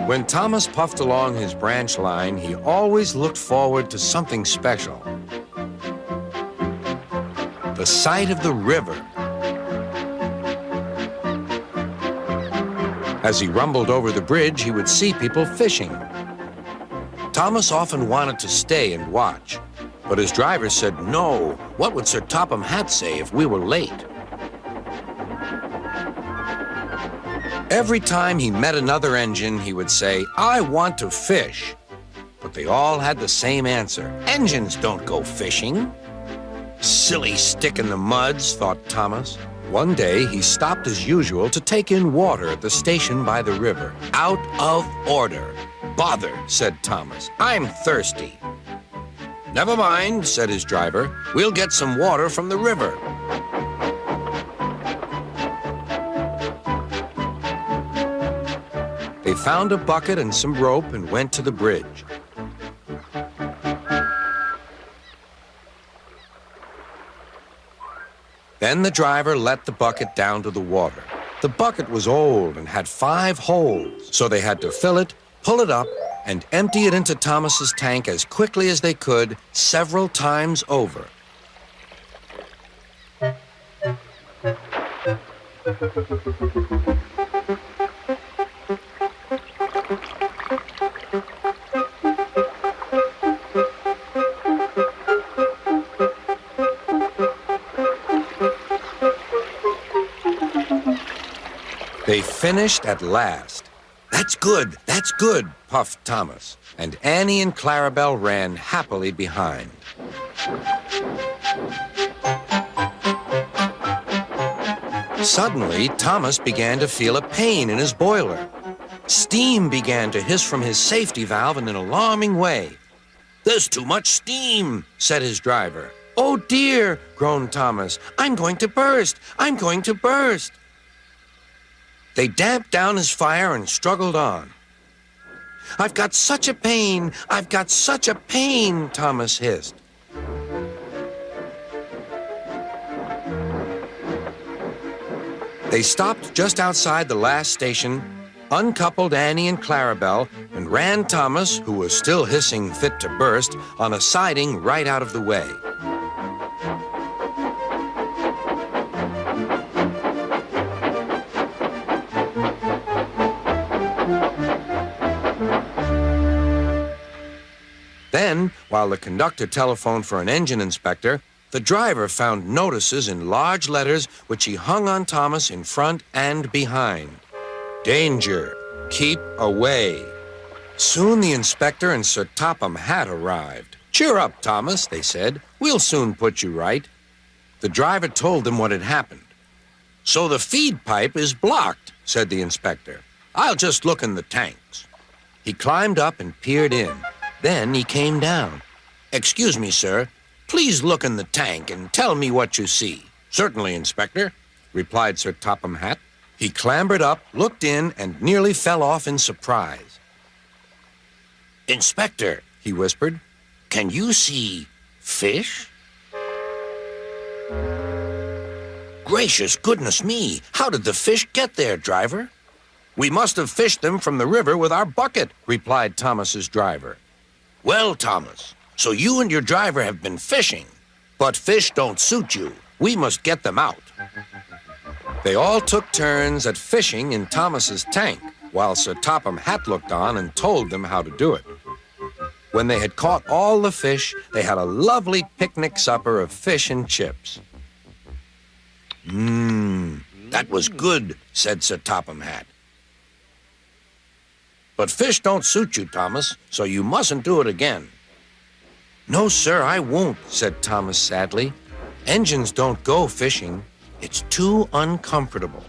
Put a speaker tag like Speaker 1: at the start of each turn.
Speaker 1: When Thomas puffed along his branch line, he always looked forward to something special. The sight of the river. As he rumbled over the bridge, he would see people fishing. Thomas often wanted to stay and watch, but his driver said no. What would Sir Topham Hatt say if we were late? Every time he met another engine, he would say, "I want to fish." But they all had the same answer. "Engines don't go fishing." Silly stick in the muds, thought Thomas. One day, he stopped as usual to take in water at the station by the river. Out of order. "Bother," said Thomas. "I'm thirsty." "Never mind," said his driver. "We'll get some water from the river." They found a bucket and some rope and went to the bridge. Then the driver let the bucket down to the water. The bucket was old and had 5 holes, so they had to fill it, pull it up, and empty it into Thomas's tank as quickly as they could, several times over. They finished at last. That's good, puffed Thomas, and Annie and Clarabelle ran happily behind. Suddenly, Thomas began to feel a pain in his boiler. Steam began to hiss from his safety valve in an alarming way. "There's too much steam," said his driver. "Oh dear," groaned Thomas. "I'm going to burst! I'm going to burst!" They damped down his fire and struggled on. "I've got such a pain! I've got such a pain!" Thomas hissed. They stopped just outside the last station, uncoupled Annie and Clarabelle, and ran Thomas, who was still hissing fit to burst, on a siding right out of the way. Then, while the conductor telephoned for an engine inspector, the driver found notices in large letters which he hung on Thomas in front and behind. "Danger! Keep away!" Soon the inspector and Sir Topham Hatt arrived. "Cheer up, Thomas," they said. "We'll soon put you right." The driver told them what had happened. "So the feed pipe is blocked," said the inspector. "I'll just look in the tanks." He climbed up and peered in. Then he came down. "Excuse me, sir. Please look in the tank and tell me what you see." "Certainly, Inspector," replied Sir Topham Hatt. He clambered up, looked in, and nearly fell off in surprise. "Inspector," he whispered, "can you see fish?" "Gracious goodness me! How did the fish get there, driver?" "We must have fished them from the river with our bucket," replied Thomas's driver. "Well, Thomas, so you and your driver have been fishing, but fish don't suit you. We must get them out." They all took turns at fishing in Thomas's tank, while Sir Topham Hatt looked on and told them how to do it. When they had caught all the fish, they had a lovely picnic supper of fish and chips. That was good," said Sir Topham Hatt. "But fish don't suit you, Thomas, so you mustn't do it again." "No, sir, I won't," said Thomas sadly. "Engines don't go fishing. It's too uncomfortable."